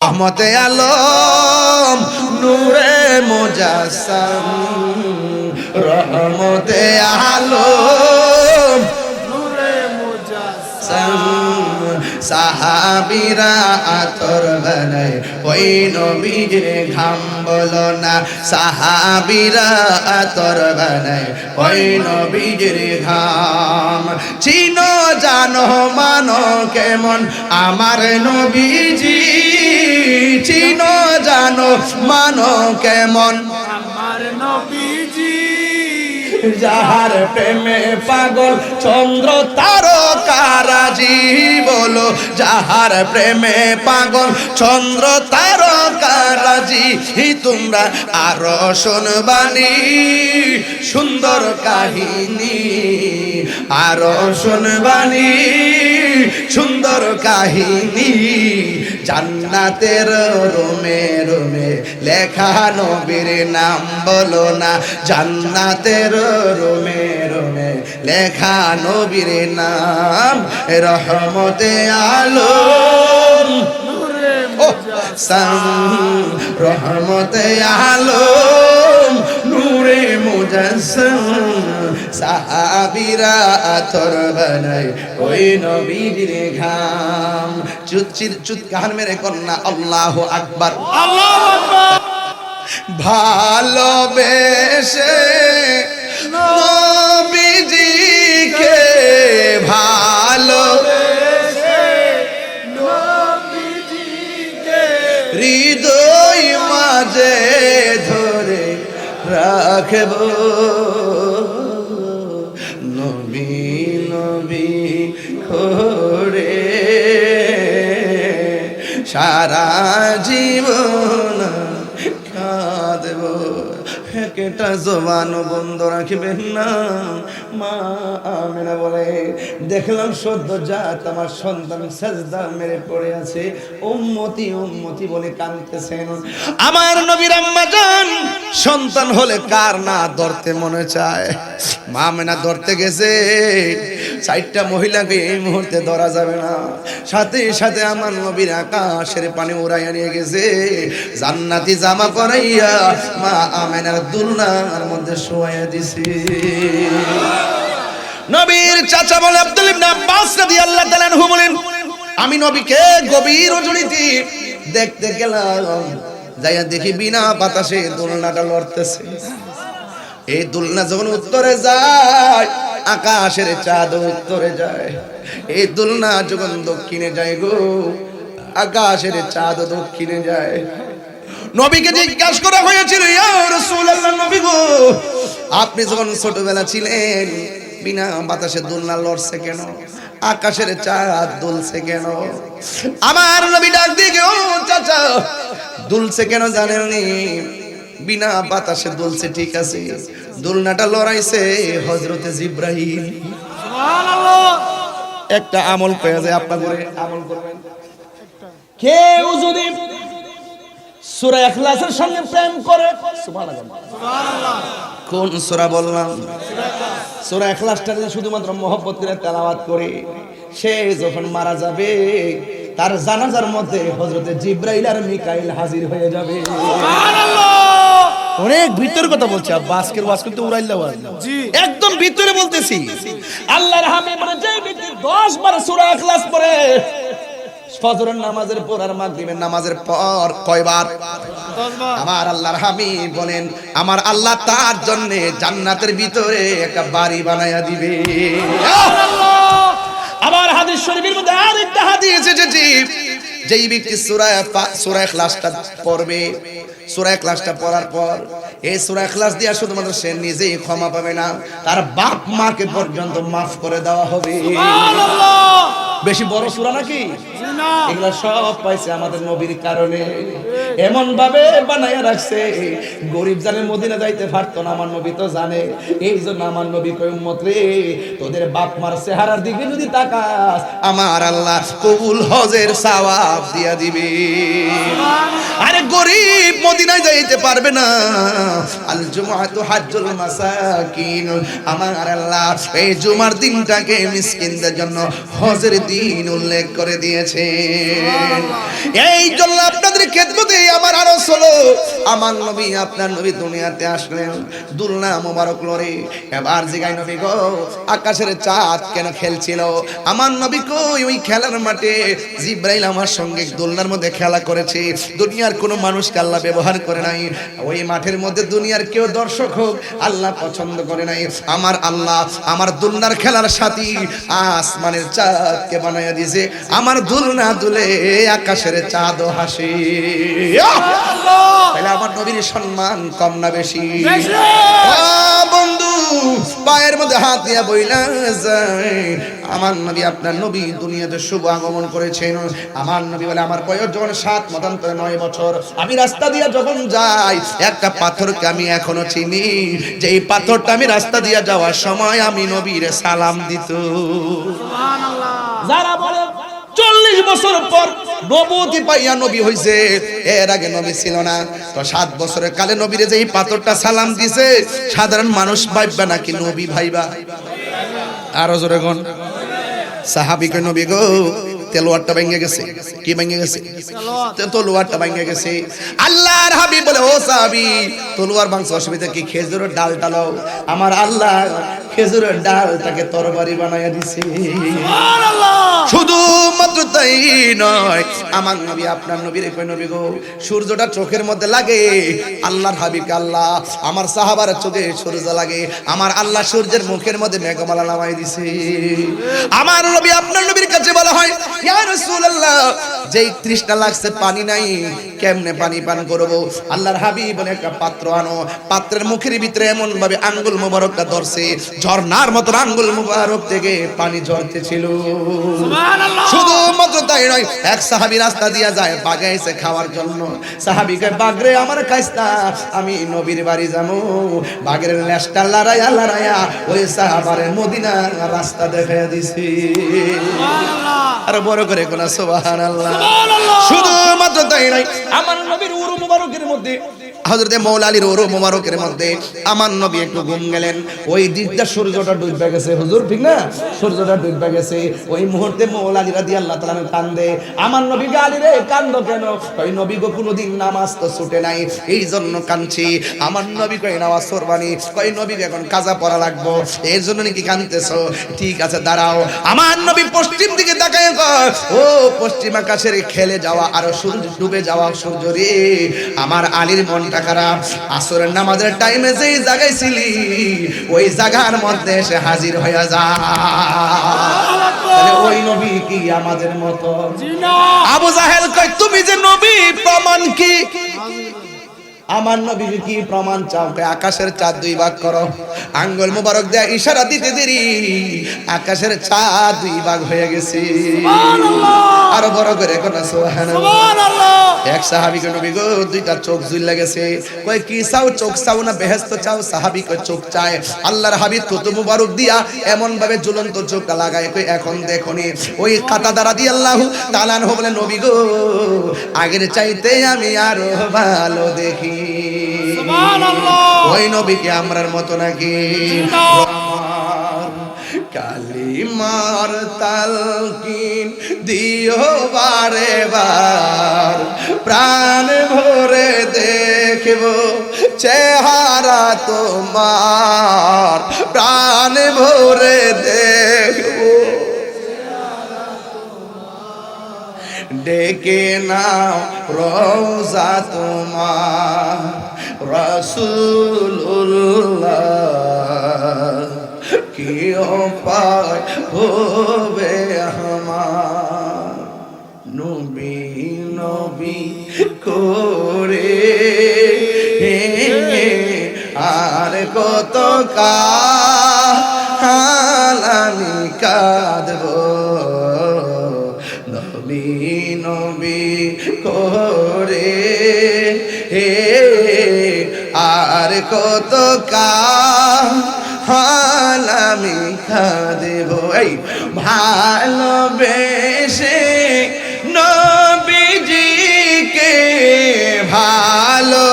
রহমতে আলম নূরে মুজাসসাম রহমতে আলম নূরে মুজাসসাম সাহাবীরা আতর বানায় ওই নবীর ঘাম বলো না সাহাবীরা আতর বানায় ওই নবীর ঘাম চিনো জানো মানো কেমন আমার নবীজি চিনো জানো মানো কেমন আমার নবীজি যাহার প্রেমে পাগল চন্দ্র তারকারাজি বলো যাহার প্রেমে পাগল চন্দ্র তারকারাজি তোমরা আরো শুনবানি সুন্দর কাহিনী আরো শুনবানি সুন্দর কাহিনী জান্নাতের রুমে রুমে লেখা নবীর নাম বলো না জান্নাতের রুমে রুমে লেখা নবীর নাম রহমতে আলম রহমতে আলম নূরে মুজাসসাম সাহাবীরা আতর বানায় ওই নবীর ঘাম চুত কান মেরে কন্যা আল্লাহু আকবার আল্লাহু আকবার ভালোবেসে নবীজিকে ভালোবেসে নবীজিকে হৃদয় মাঝে ধরে রাখব নবী নবী করে সারা জীবন কাঁদব একটা জবান বন্ধ রাখবেন না মা আমেনা বলে দেখলাম সদ্যজাত আমার সন্তান সাজদা মেরে পড়ে আছে উম্মতি উম্মতি বলে কাঁদতেছেন আমার নবীর আম্মা জান সন্তান হলে কার না ধরতে মনে চায় মা আমেনা ধরতে গেছে চারটা মহিলাকে এই মুহূর্তে ধরা যাবে না সাথে সাথে আমার নবীর আকাশের পানি উড়াইয়া নিয়ে গেছে জান্নাতি জামা পরাইয়া মা আমেনার দুলনার মধ্যে শোয়াইয়া দিছে নবীর চাচা বলে আব্দুল ইবনে আব্বাস রাদিয়াল্লাহু তাআলা আনহু বলেন আমি নবীকে গভীর রজনীতে দেখতে গেলাম যাইয়া দেখি বিনা বাতাসে দোলনাটা লড়তেছে এই দোলনা যখন উত্তরে যায় আকাশের চাঁদ উত্তরে যায় এই দোলনা যখন দক্ষিণে যায় গো আকাশের চাঁদ দক্ষিণে যায় নবীকে জিজ্ঞাসা করা হয়েছিল ইয়া রাসূলুল্লাহ নবী গো আপনি যখন ছোটবেলা ছিলেন বিনা বাতাসে দোলনা লড়ছে কেন আকাশের চাঁদ দুলছে কেন আমার নবী ডাক দিয়ে ও চাচা দুলছে কেন জানেননি বিনা বাতাসে দুলছে ঠিক আছে দোলনাটা লড়াইছে হযরতে জিবরাইল সুবহানাল্লাহ একটা আমল পেয়ে যায় আপনারা করে আমল করবেন কেউ যদি সূরা ইখলাসের সঙ্গে প্রেম করে সুবহানাল্লাহ কোন সূরা বললাম সূরা ইখলাসটা শুধুমাত্র মহব্বত করে তেলাওয়াত করে সে যখন মারা যাবে তার জানাজার মধ্যে হযরতে জিবরাইল আর মিকাইল হাজির হয়ে যাবে সুবহানাল্লাহ অনেক ভিতরের কথা বলছি আব্বা আজকের ওয়াজ কিন্তু উড়াইলা ওয়াজ জি একদম ভিতরে বলতেছি আল্লাহর হাবিব বলে যে ব্যক্তি 10 বার সূরা ইখলাস পড়ে ফজরের নামাজের পর আর মাগরিবের নামাজের পর কয়বার 10 বার আমার আল্লাহর হাবিব বলেন আমার আল্লাহ তার জন্য জান্নাতের ভিতরে একটা বাড়ি বানায়া দিবে সুবহানাল্লাহ আবার হাদিস শরীফের মধ্যে আরেকটা হাদিস এসেছে যেই ব্যক্তি সূরা ইখলাসটা পড়বে সূরা ইখলাসটা পড়ার পর এই সূরা ইখলাস দিয়া শুধুমাত্র সে নিজেই ক্ষমা পাবে না তার বাপ মাকে পর্যন্ত maaf করে দেওয়া হবে সুবহানাল্লাহ বেশি বড় সূরা নাকি না এগুলা সব পাইছে আমাদের নবীর কারণে এমন ভাবে বানায়া রাখছে গরিব জানে মদিনা যাইতে পারতো না আমার নবী তো জানে এইজন্য আমার নবী কয় উম্মত রে তোদের বাপ মার চেহারার দিকে যদি তাকাস আমার আল্লাহ কবুল হজের সওয়াব দিয়া দিবে আরে গরিব মদিনায় যাইতে পারবে না আল জুমআতু হাজ্জুল মাসাকিন আমার আল্লাহ এই জুমার দিনটাকে মিসকিনদের জন্য হজের দিন উল্লেখ করে দিয়েছে এই জন্য আপনাদের খেদমতে আমার আরজ হলো, আমার নবী আপনার নবী দুনিয়াতে আসলেন, দুলনা মোবারক লরে। এবার জিগাই নবী গো, আকাশের চাঁদ কেন খেলছিল? আমার নবী কই ওই খেলার মাঠে জিব্রাইল আমার সঙ্গে দোলনার মধ্যে খেলা করেছে। দুনিয়ার কোনো মানুষকে আল্লাহ ব্যবহার করে নাই। ওই মাঠের মধ্যে দুনিয়ার কেউ দর্শক হোক আল্লাহ পছন্দ করে নাই। আমার আল্লাহ আমার দোলনার খেলার সাথী আসমানের চাঁদকে বানাইয়া দিয়েছে। আমার দোলনা দুলে আকাশের চাঁদও হাসে। তাহলে আমার নবীর সম্মান কম না বেশি? বন্ধু পায়ের মধ্যে হাত দিয়া বইলা যায়, আমার নবী আপনার নবী দুনিয়াতে শুভ আগমন করেছেন। আমার নবী বলে আমার বয়স যখন 7 মতান্তরে 9 বছর, আমি রাস্তা দিয়া যখন যাই একটা পাথরকে আমি এখনো চিনি, যে এই পাথরটা আমি রাস্তা দিয়া যাওয়ার সময় আমি নবীর সালাম দিত। সুবহানাল্লাহ। যারা বলে 40 বছর পর নবুয়তি পাইয়া নবী হইছে, এর আগে নবী ছিল না, তো 7 বছরের কালে নবীরে যে এই পাথরটা সালাম দিছে, সাধারণ মানুষ ভাববে নাকি নবী ভাইবা? আরো জোরে কোন সাহাবীকে নবী গো তেলোয়ারটা ভেঙে গেছে। কি ভেঙে গেছে? তলোয়ারটা ভেঙে গেছে। আল্লাহর হাবিব বলে ও সাহাবী, তলোয়ার ভাঙছে অসুবিধা কি? খেজুরের ডাল টালাও। আমার আল্লাহ খেজুরের ডালটাকে তরবারি বানাইয়া দিছে। সুবহানাল্লাহ। শুধু মাত্র তাই নয়, আমার নবী আপনার নবীর কই নবী গো, সূর্যটা চোখের মধ্যে লাগে, আল্লাহর হাবিবকে আল্লাহ আমার সাহাবার চোখে সূর্য লাগে, আমার আল্লাহ সূর্যের মুখের মধ্যে মেঘমালা নামাই দিছে। আমার নবী আপনার নবীর কাছে বলা হয় ইয়া রাসূলুল্লাহ, যেই তৃষ্ণা লাগছে পানি নাই, কেমনে পানি পান করব? আল্লাহর হাবিব বলে একটা পাত্র আনো। পাত্রের মুখের ভিতরে এমন ভাবে আঙ্গুল মোবারকটা ধরছে, ঝর্ণার মতো আঙ্গুল মোবারক থেকে পানি ঝরতেছিল। সুবহানাল্লাহ। শুধু মাত্র তাই নয়, এক সাহাবী রাস্তা দিয়া যায় বাগাইছে খাওয়ার জন্য। সাহাবীকে বাগরে আমার কাইস্তা, আমি নবীর বাড়ি যাবো। বাগের লেজটা লড়াইয়া লড়াইয়া ওই সাহাবারে মদিনা রাস্তা দেখাইয়া দিছি। সুবহানাল্লাহ। আর বড় করে কোন সুবহানাল্লাহ। সুবহানাল্লাহ। শুধু মাত্র তাই নয়, আমার নবীর উরু মুবারকের মধ্যে, হযরতে মাওলা আলীর উরু মুবারকের মধ্যে আমার নবী একটু ঘুম গেলেন। ওই দিকটা সূর্যটা ডুবে গেছে, হুজুর ঠিক না? সূর্যটা ডুবে গেছে। ওই মুহূর্তে মাওলা আলী রাদিয়াল্লাহু তাআলা কান্দে। আমার নবী গে আলী রে কান্দো কেন? ওই নবী গো কোনদিন নামাজ তো ছুটে নাই, এই জন্য কাঁদছি। আমার নবী কই নামাজ পড়বানি? কই নবী এখন কাজা পড়া লাগবো, এর জন্য নাকি কাঁদতেছো? ঠিক আছে দাঁড়াও। আমার নবী পশ্চিম দিকে তাকায় কয়, ও পশ্চিম আকাশের খেলে যাওয়া আর সূর্য ডুবে যাওয়া সূর্য রে, আমার আলীর মনটা খারাপ। আসরের নামাজের টাইমে যেই জায়গায় ছিলি ওই জায়গার মধ্যে এসে হাজির হয়ে যা। তাহলে ওই নবী কি আমাদের মতো? জি না। আবু জাহেল কয় তুমি যে নবী, প্রমাণ কি? আমার নবীর কি প্রমাণ চাও? আকাশের চাঁদ 2 ভাগ করো। আঙ্গুল মুবারক দেয়া ইশারা দিতে দেরি আকাশের চাঁদ 2 ভাগ হয়ে গেছে। সুবহানাল্লাহ। আরো বড় করে কোন সুবহানাল্লাহ। সুবহানাল্লাহ। এক সাহাবীকে নবী গো 2টা চোখ জ্বলে গেছে। কয় কি চাও? চোখ চাও না বেহেশত চাও? সাহাবী কয় চোখ চায়। আল্লাহর হাবিব থুতু মুবারক দিয়া এমন ভাবে ঝুলন্ত চোখটা লাগায়, কয় এখন দেখোনি। ওই কাতাদা রাদিয়াল্লাহু তাআলা আনহু বলে নবী গো আগের চাইতে আমি আরো ভালো দেখি। সুবহানাল্লাহ। ওই নবীকে আমরার মতো নাকি? না। কালিমার তালকিন দিও বারে বার, প্রাণ ভরে দেখব চেহারা তোমার, প্রাণ ভরে দেখব। ডেকে নাও রওজা তোমার রাসূলুল্লাহ, কি উপায় হবে আমার নবী নবী করে আর কত কাল আমি কাঁদব নবী নবী করে আর কত কাল আমি কাঁদব। এই ভালোবেসে নবীজিকে ভালো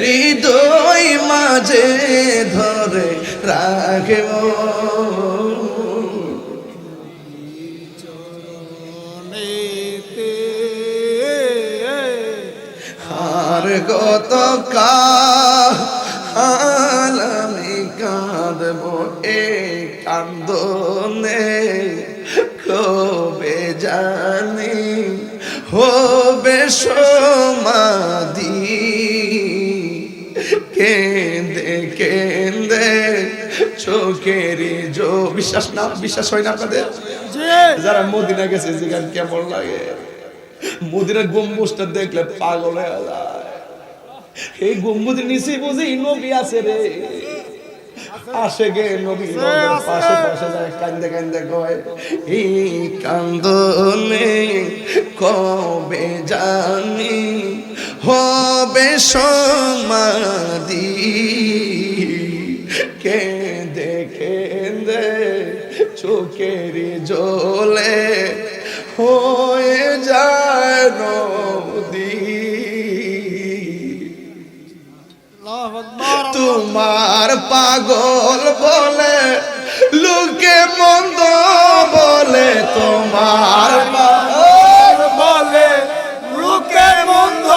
হৃদয় মাঝে ধরে রাখব আর কত কাল আমি কাঁদব এই কান্দনে, কবে জানি হবে সমাধি। কেঁদে কেঁদে চোখেরই বিশ্বাস না, বিশ্বাস হয় না আপনাদের? যারা মদিনা গেছে যেখানে কেমন লাগে, মদিনার গম্বুজটা দেখলে পাগল হয়ে যায়। এই গম্বুজের নিচে বুঝি নবী আছে রে, আসে গে নবী পাশে পাশে যায়, কান্দে কান্দে কয় এই কান্দনে কবে জানি হবে সমাধি। কেঁদে কেঁদে চোখের জলে হয়ে যায় নদী। তোমার পাগল বলে লোকে মন্দ বলে, তোমার পাগল বলে লোকে মন্দ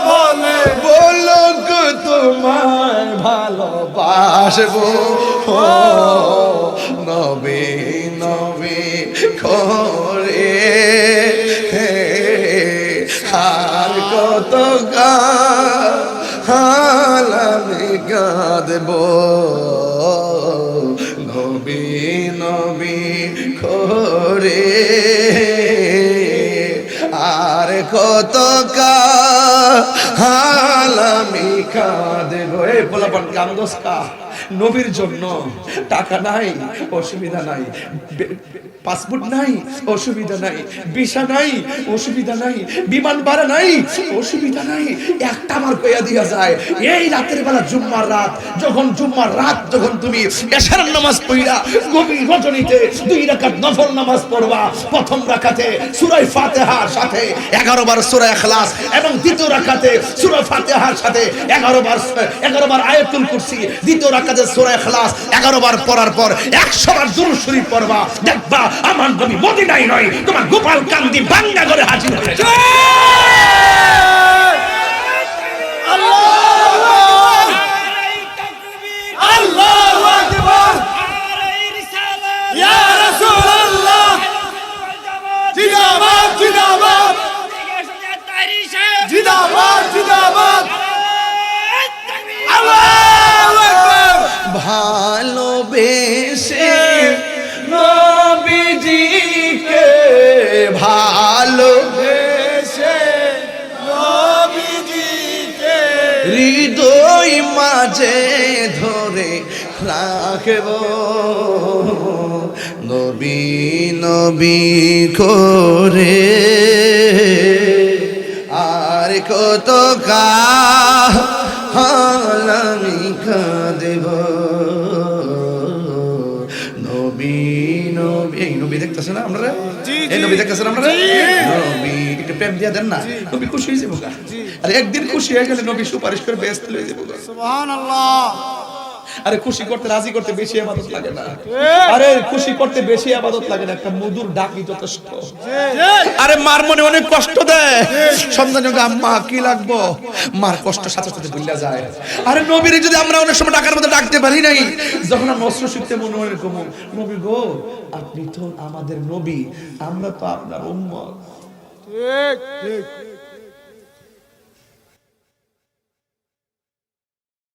বলে, বলুক তোমার ভালোবাসবো নবী নবী করে। আর কত কাল আমি কাঁদব নবী নবী করে। আর কত কাল আমি কাঁদব। এই বলাবান কান্দোস কা নবীর জন্য? টাকা নাই অসুবিধা নাই, পাসপোর্ট নাই অসুবিধা নাই, ভিসা নাই অসুবিধা নাই, বিমান ভাড়া নাই অসুবিধা নাই, একটা আমার কইয়া দিয়া যায় এই রাতের বেলা জুম্মার রাত, যখন জুম্মার রাত যখন তুমি এশার নামাজ পড়া গভীর রজনীতে 2 রাকাত নফল নামাজ পড়বা, প্রথম রাকাতে সূরা ফাতিহার সাথে 11 বার সূরা ইখলাস এবং দ্বিতীয় রাকাতে সূরা ফাতিহার সাথে 11 বার আয়াতুল কুরসি, দ্বিতীয় রাকাতে সূরা ইখলাস 11 বার পড়ার পর 100 বার দুরূদ শরীফ পড়বা, দেখবা আমার নবী মদিনায় নয় তোমার গোপাল কান্দি বাংলা করে হাজির হয়েছে। আল্লাহু আকবার, ইয়া রাসূলুল্লাহ, জিন্দাবাদ জিন্দাবাদ জিন্দাবাদ জিন্দাবাদ, আল্লাহু আকবার। ভালোবেসে নবীজিকে, ভালোবেসে নবীজিকে হৃদয় মাঝে ধরে রাখব নবী নবী করে। আর কত কাল আমি কাঁদব নবী নবী। এই নবী দেখতেছেন না আপনারা? এই নবী দেখতেছেন আপনারা? নবী একটু প্রেম দিয়ে দেন না, নবী খুশি হয়ে যাবো। আরে একদিন খুশি হয়ে গেলে নবী সুপারিশ করে বেহেশতে লয়ে যাবো। সুবহানাল্লাহ। আরে খুশি করতে রাজি করতে বেশি ইবাদত লাগে না, আরে খুশি করতে বেশি ইবাদত লাগে না, একটা মধুর ডাকই যথেষ্ট। আরে মার মনে অনেক কষ্ট দেয়, সন্তান যখন আম্মা কি লাগবো, মার কষ্ট সাথে সাথে ভুলে যায়। আরে নবীর যদি আমরা অনেক সময় ডাকার মধ্যে ডাকতে পারি নাই, যখন আমরা অস্ত্র শিখতে মনে হয় এরকম, নবী গো আপনি তো আমাদের নবী, আমরা তো আপনার উম্মত। ঠিক ঠিক।